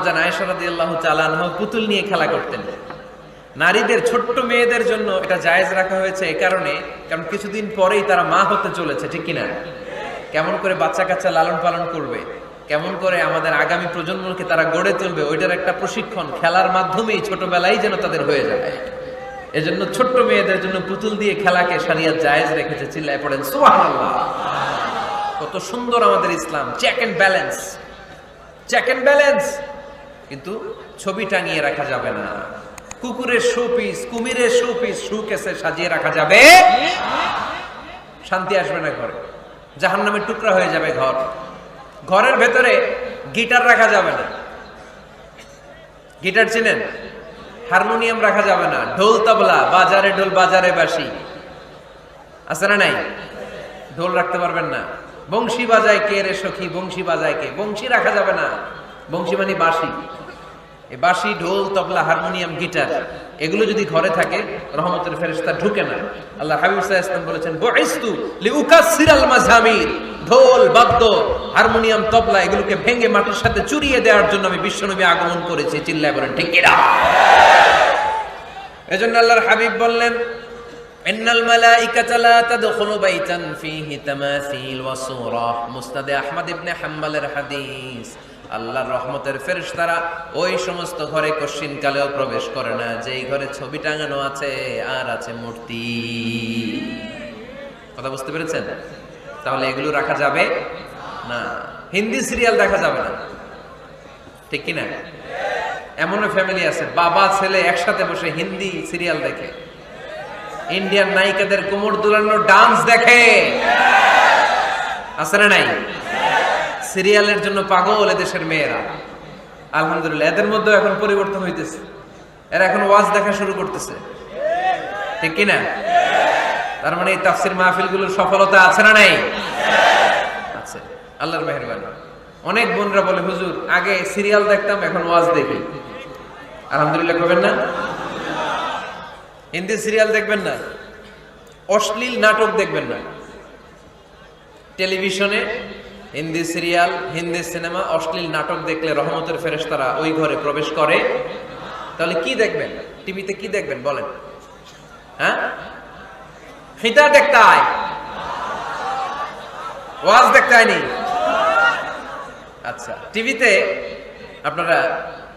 জান আয়েশা রাদিয়াল্লাহু তাআলা আনহা পুতুল নিয়ে খেলা করতেন। নারীদের ছোট্ট মেয়েদের জন্য এটা জায়েজ রাখা হয়েছে এই কারণে, কারণ কিছুদিন পরেই তারা মা হতে চলেছে, ঠিক কিনা? কেমন করে বাচ্চা কাচ্চা লালন পালন করবে, কেমন করে আমাদের আগামী প্রজন্মকে তারা গড়ে তুলবে, ওইটার একটা প্রশিক্ষণ খেলার মাধ্যমেই ছোটবেলায় যেন তাদের হয়ে যায়। এজন্য ছোট্ট মেয়েদের জন্য পুতুল দিয়ে খেলাকে শরিয়ত জায়েজ রেখেছে। চিল্লায় পড়েন সুবহানাল্লাহ। কত সুন্দর আমাদের ইসলাম, check and balance, check and balance. কিন্তু ছবি টাঙিয়ে রাখা যাবে না, কুকুরের শোপিস, কুমিরের শোপিস শোকেসে সাজিয়ে রাখা যাবে, শান্তি আসবে না ঘরে, জাহান্নামের টুকরা হয়ে যাবে ঘর। ঘরের ভেতরে গিটার রাখা যাবে না, গিটার চেনেন? হারমোনিয়াম রাখা যাবে না, ঢোল তবলা, বাজারে ঢোল বাজারে বাঁশি আছে না নাই? ঢোল রাখতে পারবেন না। বংশী বাজায় কে রে সখী, বংশী বাজায় কে, বংশী রাখা যাবে না। বংশী মানে বাঁশি। এই বাঁশি, ঢোল, তবলা, হারমোনিয়াম, গিটার এগুলো যদি ঘরে থাকে রহমতের ফেরেশতা ঢুকে না। আল্লাহ হাবিব সাল্লাল্লাহু আলাইহি ওয়াসাল্লাম বলেছেন বুইসতু লিউকাসসিরাল মাযামির, ঢোল, বাদ্য, হারমোনিয়াম, তবলা এগুলোকে ভেঙে মাটির সাথে চুরিয়ে দেওয়ার জন্য আমি বিশ্বনবী আগমন করেছি। চিল্লায় বলেন ঠিক কিনা? এজন্য আল্লাহর হাবিব বললেন ইন্নাল মালাইকাতা লা তাদখুলু বাইতান ফীহি তামাসিল ওয়া সূরাহ। মুসনাদে আহমদ ইবনে হাম্বলের হাদিস। আল্লাহর রহমতের ফেরেশতারা ওই সমস্ত ঘরে কশিন কালেও প্রবেশ করে না যেই ঘরে ছবি টাঙানো আছে আর আছে মূর্তি। কথা বুঝতে পেরেছেন? তাহলে এগুলো রাখা যাবে না। হিন্দি সিরিয়াল দেখা যাবে না, ঠিক কি না? এমনও ফ্যামিলি আছে বাবা ছেলে একসাথে বসে হিন্দি সিরিয়াল দেখে, ইন্ডিয়ান নায়িকাদের কোমর দুলানো ডান্স দেখে, আছে না নাই? সিরিয়ালের জন্য পাগল এদেশের মেয়েরা। আলহামদুলিল্লাহ এদের মধ্যেও এখন পরিবর্তন হইতেছে, এরা এখন ওয়াজ দেখা শুরু করতেছে, ঠিক কিনা? তার মানে এই তাফসির মাহফিলগুলোর সফলতা আছে না নাই? আছে, আল্লাহর মেহেরবানি। অনেক বোনরা বলে হুজুর আগে সিরিয়াল দেখতাম এখন ওয়াজ দেখি। আলহামদুলিল্লাহ করবেন না? হিন্দি সিরিয়াল দেখবেন না, অশ্লীল নাটক দেখবেন না। টেলিভিশনে হিন্দি সিরিয়াল, হিন্দি সিনেমা, অশ্লীল নাটক দেখলে রহমতের ফেরেশতারা ওই ঘরে প্রবেশ করে। তাহলে কি দেখবেন? টিভিতে কি দেখবেন বলেন? হ্যাঁ, খিতা দেখতে হয়, ওয়াজ দেখতে হয়নি। আচ্ছা, টিভিতে আপনারা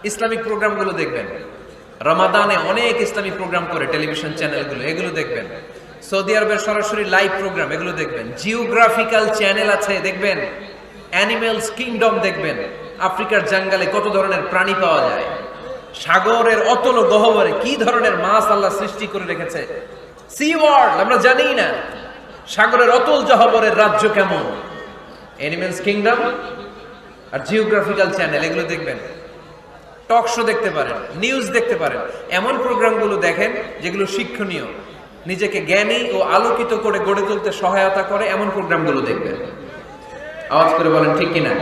ইসলামিক প্রোগ্রামগুলো দেখবেন। রমাদানে অনেক ইসলামিক প্রোগ্রাম করে টেলিভিশন চ্যানেলগুলো, এগুলো দেখবেন। সৌদি আরবের সরাসরি লাইভ প্রোগ্রাম এগুলো দেখবেন। জিওগ্রাফিক্যাল চ্যানেল আছে দেখবেন। অ্যানিমেলস কিংডম দেখবেন। আফ্রিকার জঙ্গলে কত ধরনের প্রাণী পাওয়া যায়, সাগরের অতল গহ্বরে কি ধরনের মাছ আল্লাহ সৃষ্টি করে রেখেছে, সি ওয়ার্ল্ড আমরা জানিই না। সাগরের অতল গহ্বরের রাজ্য কেমন, অ্যানিমেলস কিংডম আর জিওগ্রাফিক্যাল চ্যানেল এগুলো দেখবেন। টক শো দেখতে পারেন, নিউজ দেখতে পারেন। এমন প্রোগ্রামগুলো দেখেন যেগুলো শিক্ষণীয়, নিজেকে জ্ঞানী ও আলোকিত করে গড়ে তুলতে সহায়তা করে, এমন প্রোগ্রামগুলো দেখবেন। আওয়াজ করে বলেন ঠিক কিনা?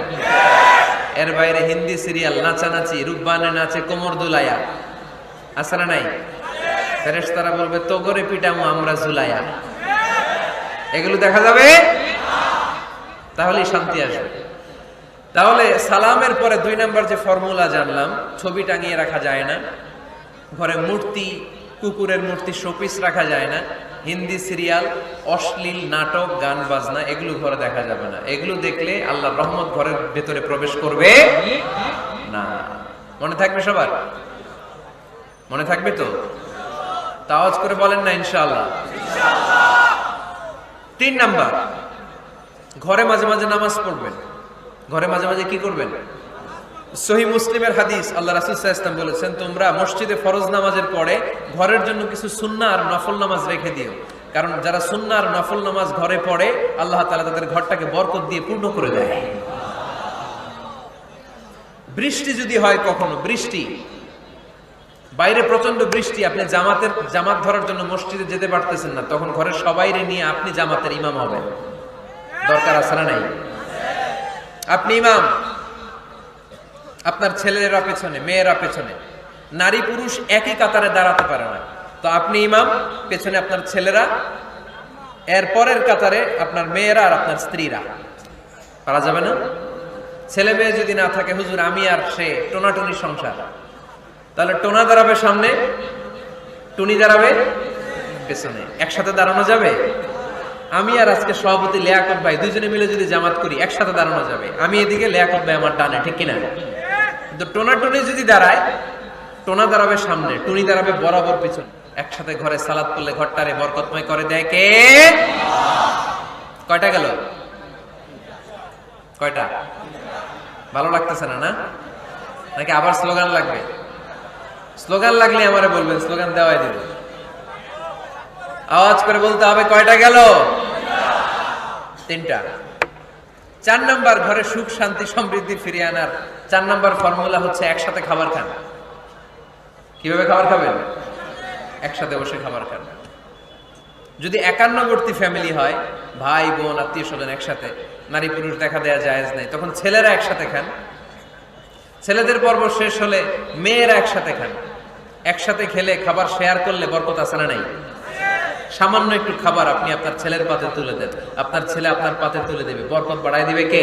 এর বাইরে হিন্দি সিরিয়াল, নাচানাচি, রূপবানে নাচে কোমর দুলায়া, আছে না নাই? ফেরেশতারা বলবে তো করে পিটামু আমরা ঝুলায়া। এগুলো দেখা যাবে, তাহলেই শান্তি আসবে। তাহলে সালামের পরে 2 নাম্বার যে ফর্মুলা জানলাম, ছবি টাঙিয়ে রাখা যায় না, ঘরে মূর্তি, কুকুরের মূর্তি, শোপিস রাখা যায় না, হিন্দি সিরিয়াল, অশ্লীল নাটক, গান বাজনা এগুলো ঘরে দেখা যাবে না। এগুলো দেখলে আল্লাহর রহমত ঘরের ভেতরে প্রবেশ করবে না। মনে থাকবে সবার? মনে থাকবে তো? আওয়াজ করে বলেন না ইনশাআল্লাহ। 3 নাম্বার, ঘরে মাঝে মাঝে নামাজ পড়বেন। ঘরে মাঝে মাঝে কি করবেন? সহিহ মুসলিমের হাদিস, আল্লাহ রাসূল সাল্লাল্লাহু আলাইহি ওয়াসাল্লাম বলেছেন তোমরা মসজিদে ফরজ নামাজের পরে ঘরের জন্য কিছু সুন্নাহ আর নফল নামাজ রেখে দিও। কারণ যারা সুন্নাহ আর নফল নামাজ ঘরে পড়ে আল্লাহ তাআলা তাদের ঘরটাকে বরকত দিয়ে পূর্ণ করে দেয়। বৃষ্টি যদি হয়, কখনো বৃষ্টি, বাইরে প্রচন্ড বৃষ্টি, আপনি জামাত ধরার জন্য মসজিদে যেতে পারতেছেন না, তখন ঘরের সবাইরে নিয়ে আপনি জামাতের ইমাম হবেন। দরকার আছে না নাই? আপনি ইমাম, আপনার ছেলেরা পেছনে, মেয়েরা পেছনে, নারী পুরুষ একই কাতারে দাঁড়াতে পারে না, তো আপনি ইমাম, পেছনে আপনার ছেলেরা, এর পরের কাতারে আপনার মেয়েরা আর আপনার স্ত্রীরা। পারা যাবে না? ছেলে মেয়ে যদি না থাকে, হুজুর আমি আর সে টোনাটুনি সংসার, তাহলে টোনা দাঁড়াবে সামনে, টুনি দাঁড়াবে পেছনে, একসাথে দাঁড়ানো যাবে? আমি আর আজকে সভাপতি লিয়াকত ভাই দুইজনে মিলে যদি জামাত করি একসাথে দাঁড়ানো যাবে? আমি এদিকে, লিয়াকত ভাই আমার ডানে, ঠিক কিনা? কিন্তু টোনাটুনি যদি দাঁড়ায়, টোনা দাঁড়াবে সামনে, টুনি দাঁড়াবে বরাবর পিছনে। একসাথে ঘরে সালাত করলে ঘরটারে বরকতময় করে দেয় কে? কয়টা গেল? কয়টা? ভালো লাগতেছে না? না নাকি আবার স্লোগান লাগবে? স্লোগান লাগলে আমারে বলবেন, স্লোগান দেওয়াই দিব। আওয়াজ করে বলতে হবে, কয়টা গেল? 3টা। 4 নাম্বার, ঘরে সুখ শান্তি সমৃদ্ধি ফিরিয়ে আনার 4 নাম্বার ফর্মুলা হচ্ছে একসাথে খাবার খান। কিভাবে খাবার খাবেন? একসাথে বসে খাবার খান। যদি একান্নবর্তী ফ্যামিলি হয়, ভাই বোন আত্মীয় স্বজন একসাথে, নারী পুরুষ দেখা দেয়া জায়েজ নাই, তখন ছেলেরা একসাথে খান। ছেলেদের পর্ব শেষ হলে মেয়েরা একসাথে খান। একসাথে খেলে খাবার শেয়ার করলে বরকত আছে না নাই? সামান্য একটু খাবার আপনি আপনার ছেলের পাতে তুলে দেন, আপনার ছেলে আপনার পাতে তুলে দেবে, বরকত বাড়ায় দিবে কে?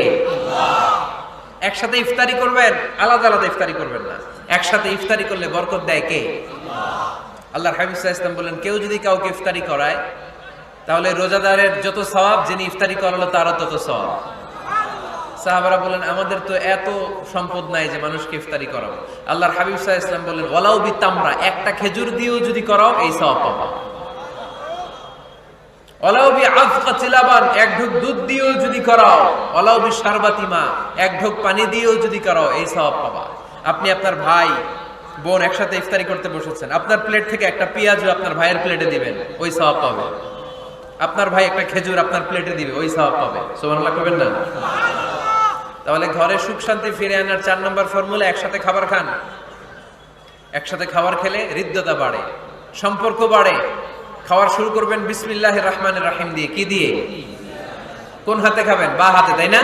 একসাথে ইফতারি করবেন, আলাদা আলাদা ইফতারি করবেন না। একসাথে ইফতারি করলে বরকত দেয় কে? আল্লাহর হাবিব সাল্লাল্লাহু আলাইহি ওয়াসাল্লাম বলেন, কেউ যদি কাউকে ইফতারি করায় তাহলে রোজাদারের যত সওয়াব, যিনি ইফতারি করালো তারও তত সওয়াব। সাহাবারা বলেন, আমাদের তো এত সম্পদ নাই যে মানুষকে ইফতারি করাবো। আল্লাহর হাবিব সাল্লাল্লাহু আলাইহি ওয়াসাল্লাম বলেন, ওয়ালাউ বিতামরা, একটা খেজুর দিয়েও যদি করাও এই সওয়াব পাবা। ওয়ালাউ বিআফকাতি লাবান, এক ঢোক দুধ দিয়েও যদি করাও, ওয়ালাউ বিশারবাতি মা, এক ঢোক পানি দিয়েও যদি করাও এই সওয়াব পাবা। আপনি আপনার ভাই বোন একসাথে ইফতারি করতে বসেছেন, আপনার প্লেট থেকে একটা পেঁয়াজও আপনার ভাইয়ের প্লেটে দিবেন, ওই সওয়াব পাবে। আপনার ভাই একটা খেজুর আপনার প্লেটে দিবে, ওই সওয়াব পাবে। সুবহানাল্লাহ কইবেন না? তাহলে ঘরে সুখ শান্তি ফিরে আনার 4 নম্বর ফর্মুলা, একসাথে খাবার খান। একসাথে খাবার খেলে হৃদ্যতা বাড়ে, সম্পর্ক বাড়ে। খাবার শুরু করবেন বিসমিল্লাহির রহমানির রহিম দিয়ে। কি দিয়ে? কোন হাতে খাবেন? বা হাতে, তাই না?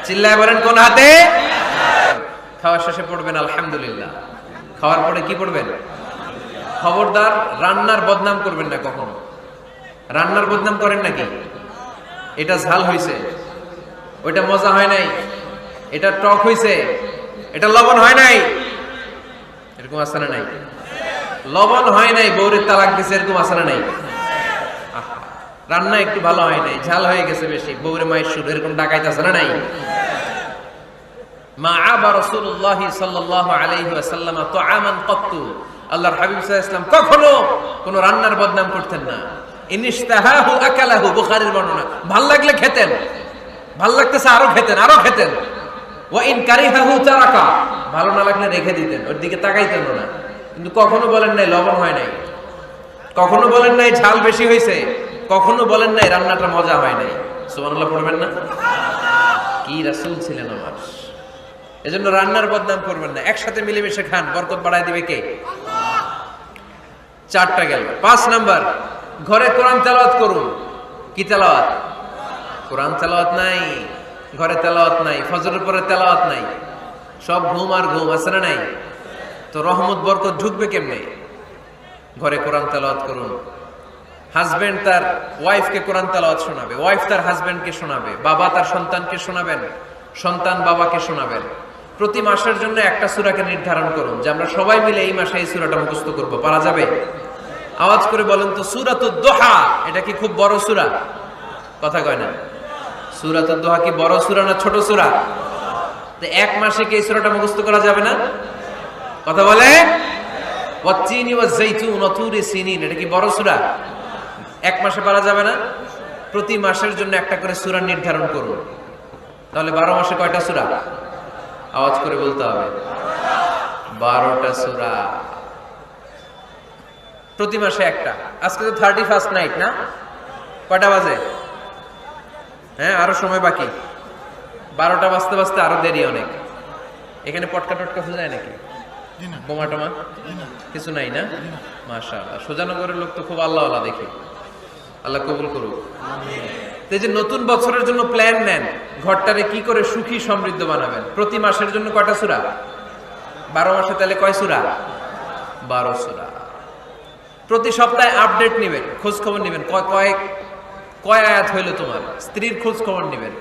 চিল্লায় বলেন, কোন হাতে? খাওয়ার শেষে পড়বেন আলহামদুলিল্লাহ। খাওয়ার পরে কি পড়বেন? খবরদার রান্নার বদনাম করবেন না কখনো। রান্নার বদনাম করেন নাকি? এটা ঝাল হইছে, ওইটা মজা হয় নাই, এটা টক হইছে, এটা লবণ হয় নাই, এরকম আছে না নাই? লবণ হয় নাই, বউরে তালাক দিছে, এরকম আছে না নাই? রান্না একটু ভালো হয় নাই, ঝাল হয়ে গেছে বেশি, বউরে মায়ের সুর, এরকম ডাকাইতে আছে না নাই? মা আবা রাসূলুল্লাহ সাল্লাল্লাহু আলাইহি ওয়াসাল্লাম তুআমান ক্বাত্তু, আল্লাহর হাবিব সাল্লাল্লাহু আলাইহি ওয়াসাল্লাম কখনো কোনো রান্নার বদনাম করতেন না। ইনিশতাহাহু আকালাহু, বুখারীর বর্ণনা। ভাল লাগলে খেতেন, ভাল লাগতেছে আরো খেতেন, আরো খেতেন। ওয়া ইন কারিহাহু তারাকা, ভালো না লাগলে রেখে দিতেন, ওর দিকে তাকাইতেন না। কিন্তু কখনো বলেন নাই লবণ হয় নাই, কখনো বলেন নাই ঝাল বেশি হয়েছে, কখনো বলেন নাই রান্নাটা মজা হয় নাই। সুবহানাল্লাহ পড়বেন না? কি রাসূল ছিলেন আমার। এজন্য রান্নার বদনাম করবেন না, একসাথে মিলেমিশে খান, বরকত বাড়ায় দিবে কে? আল্লাহ। 4টা গেল। 5 নাম্বার, ঘরে কোরআন তেলাওয়াত করুন। কি তেলাওয়াত? কোরআন তেলাওয়াত নাই, ঘরে তেলাওয়াত নাই, ফজরের পরে তেলাওয়াত নাই, সব ঘুম আর ঘুম, আছে না নাই? তো রহমত বরকত ঢুকবে কেমনে? ঘরে কোরআন তেলাওয়াত করুন। হাজবেন্ড তার ওয়াইফকে কোরআন তেলাওয়াত শোনাবে, ওয়াইফ তার হাজবেন্ডকে শোনাবে, বাবা তার সন্তানকে শোনাবেন, সন্তান বাবাকে শোনাবেন। প্রতি মাসের জন্য একটা সূরাকে নির্ধারণ করুন যে আমরা সবাই মিলে এই মাসে এই সূরাটা মুখস্থ করব। পারা যাবে? আওয়াজ করে বলেন তো, সূরাতুদ দোহা এটা কি খুব বড় সূরা? কথা কয় না। সূরাতুদ দোহা কি বড় সূরা না ছোট সূরা? তো এক মাসে কি এই সূরাটা মুখস্থ করা যাবে না? কথা বলে। ওয়াত-তিনি ওয়াজ-যাইতুন ওয়া তুরি সিনিন, এটা কি বড় সূরা? এক মাসে পারা যাবে না? প্রতি মাসের জন্য একটা করে সূরা নির্ধারণ করুন। তাহলে 12 মাসে কয়টা সূরা? আওয়াজ করে বলতে হবে, 12টা সূরা। প্রতি মাসে একটা। আজকে তো 31st নাইট না? কয়টা বাজে? হ্যাঁ, আরো সময় বাকি। 12টা বাজতে বাজতে আরো দেরি অনেক। এখানে পটকা টটকা ফুজায় নাকি? বোমা টোমা কিছু নাই না? মাশাআল্লাহ, সোজানগরের লোক তো খুব আল্লাহওয়ালা দেখি। আল্লাহ কবুল করুক। এই যে নতুন বছরের জন্য প্ল্যান নেন, ঘরটারে কি করে সুখী সমৃদ্ধ বানাবেন। প্রতি মাসের জন্য কয়টা সূরা? 12 মাসে তাহলে কয় সূরা? 12 সূরা। প্রতি সপ্তাহে আপডেট নেবেন, খোঁজ খবর নেবেন, কয় আয়াত হইলো তোমার। স্ত্রীর খোঁজ খবর নেবেন,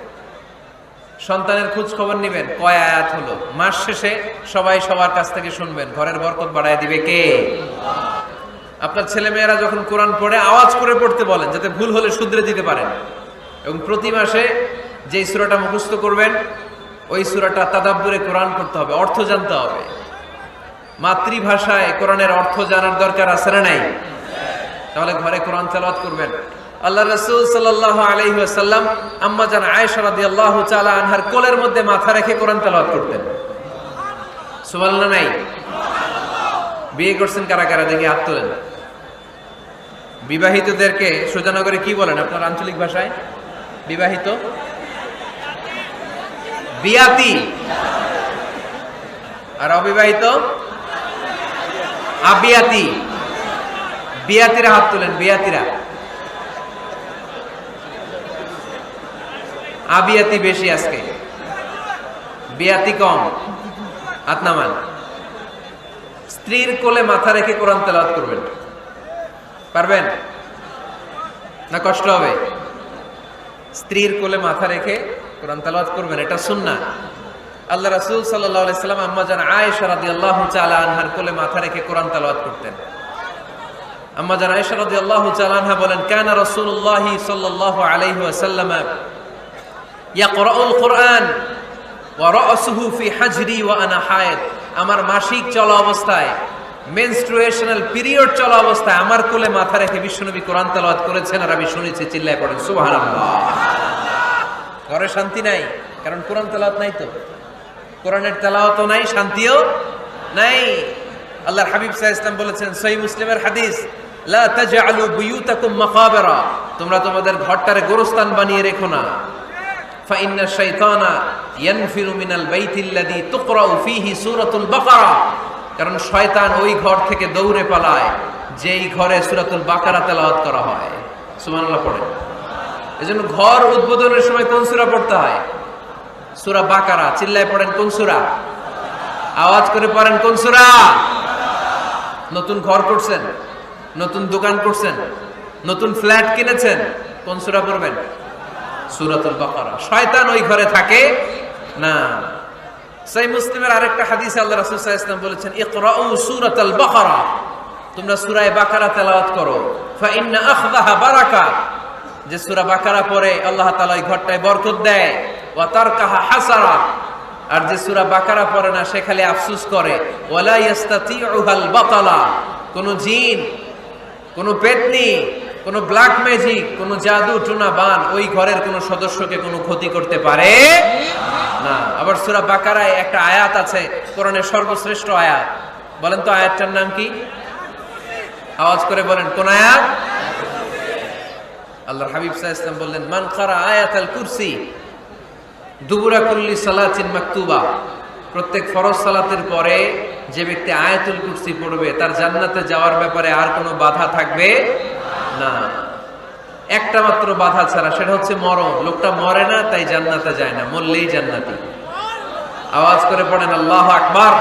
সন্তানের খোঁজ খবর নিবেন, কয় আয়াত হলো। মাস শেষে সবাই সবার কাছ থেকে শুনবেন, ঘরের বরকত বাড়ায় দিবে কে? আপনার ছেলে মেয়েরা যখন কোরআন পড়ে আওয়াজ করে পড়তে বলেন, যাতে ভুল হলে শুধরে দিতে পারেন। এবং প্রতি মাসে যেই সূরাটা মুখস্থ করবেন ওই সূরাটা তাদাব্বুরে কোরআন করতে হবে, অর্থ জানতে হবে। মাতৃভাষায় কোরআনের অর্থ জানার দরকার আছে না নাই? তাহলে ঘরে কোরআন তেলাওয়াত করবেন। আল্লাহ রাসূল সাল্লাল্লাহু আলাইহি ওয়াসাল্লাম আম্মা জান আয়েশা রাদিয়াল্লাহু তাআলা আনহার কোলের মধ্যে মাথা রেখে কোরআন তেলাওয়াত করতেন। সুবহানাল্লাহ নাই? বিয়ে করছেন কারা কারা দেখি হাত তোলেন। বিবাহিতদেরকে সুজানগরে কি বলেন আপনার আঞ্চলিক ভাষায়? বিবাহিত বিয়াতি, আর অবিবাহিত আবিয়াতি। বিয়াতিরা হাত তোলেন, বিয়াতিরা। আবিয়াতি বেশি আজকে, বিয়াতি কম। হাত নামান। স্ত্রীর কোলে মাথা রেখে কোরআন তেলাওয়াত করবেন, পারবেন না? কষ্ট হবে? স্ত্রীর কোলে মাথা রেখে কোরআন তেলাওয়াত করবেন, এটা সুন্নাহ। আল্লাহ রাসূল সাল্লাল্লাহু আলাইহি সাল্লাম আম্মা জান আয়েশা রাদিয়াল্লাহু তাআলা আনহার কোলে মাথা রেখে কোরআন তেলাওয়াত করতেন। আম্মা জান আয়েশা রাদিয়াল্লাহু তাআলা আনহা বলেন, কানা রাসূলুল্লাহ সাল্লাল্লাহু আলাইহি ওয়াসাল্লাম ইয়াকরাউল কুরআন ওয়া রাসুহু ফি হাজরি ওয়া আনা হায়েদ। আমার মাসিক চলা অবস্থায়, মেনস্ট্রুয়েশনাল পিরিয়ড চলা অবস্থায় আমার কোলে মাথা রেখে বিশ্বনবী কোরআন তেলাওয়াত করেছেন, আর আমি শুনেছি। চিল্লায় পড়েন সুবহানাল্লাহ। ঘরে শান্তি নাই, কারণ কোরআন তেলাওয়াত নাই। তো কোরআনের তেলাওয়াতও নাই, শান্তিও নাই। আল্লাহর হাবিব সাল্লাল্লাহু আলাইহি ওয়াসাল্লাম বলেছেন, সহিহ মুসলিমের হাদিস, লা তাজআলু বুয়ুতাকুম মাকাবিরা, তোমরা তোমাদের ঘরটারে গোরস্থান বানিয়ে রেখো না। ফা ইন্না শাইতানা ইয়ানফিরু মিনাল বাইতিল্লাযী তুকরাউ ফীহি সূরাতুল বাকারা, কারণ শয়তান ওই ঘর থেকে দৌড়ে পালায় যেই ঘরে সূরাতুল বাকারা তেলাওয়াত করা হয়। সুবহানাল্লাহ পড়েন। এজন্য ঘর উদ্বোধনের সময় কোন সূরা পড়তে হয়? সূরা বাকারা। চিল্লায় পড়েন কোন সূরা? আওয়াজ করে পড়েন কোন সূরা? নতুন ঘর করছেন, নতুন দোকান করছেন, নতুন ফ্ল্যাট কিনেছেন, কোন সূরা পড়বেন? সূরাতুল বাকারা। শয়তান ওই ঘরে থাকে না। সহিহ মুসলিমের আরেকটা হাদিসে আল্লাহ রাসূল সাল্লাল্লাহু আলাইহি ওয়াসাল্লাম বলেছেন, ইকরাউ সূরাতাল বাকারা, তোমরা সূরা বাকারা তেলাওয়াত করো। ফা ইন্না আখযাহা বারাকা, যে সূরা বাকারা পড়ে আল্লাহ তাআলা ওই ঘরটায় বরকত দেয়। ওয়া তারকাহা হাসারা, আর যে সূরা বাকারা পড়ে না সে খালি আফসোস করে। ওয়ালা ইস্তাতিউহাল বাতালা, কোন জিন, কোন পেতনি, কোন ব্ল্যাক ম্যাজিক, কোন জাদু টুনা বান ওই ঘরের কোন সদস্যকে কোনো ক্ষতি করতে পারে না। আবার সূরা বাকারায় একটা আয়াত আছে, কোরআনের সর্বশ্রেষ্ঠ আয়াত। বলেন তো আয়াতটার নাম কি? আওয়াজ করে বলেন কোন আয়াত? আল্লাহর হাবিব সাল্লাল্লাহু আলাইহি ওয়াসাল্লাম বললেন, মান ক্বারা আয়াতাল কুরসি দুবুরা কুল্লি সালাতিন মাকতুবা, প্রত্যেক ফরজ সালাতের পরে যে ব্যক্তি আয়াতুল কুরসি পড়বে তার জান্নাতে যাওয়ার ব্যাপারে আর কোনো বাধা থাকবে না। একটা মাত্র বাধা ছাড়া, সেটা হচ্ছে মরণ। লোকটা মরে না তাই জান্নাতে যায় না, মরলেই জান্নাতি। আওয়াজ করে পড়েন আল্লাহু আকবার।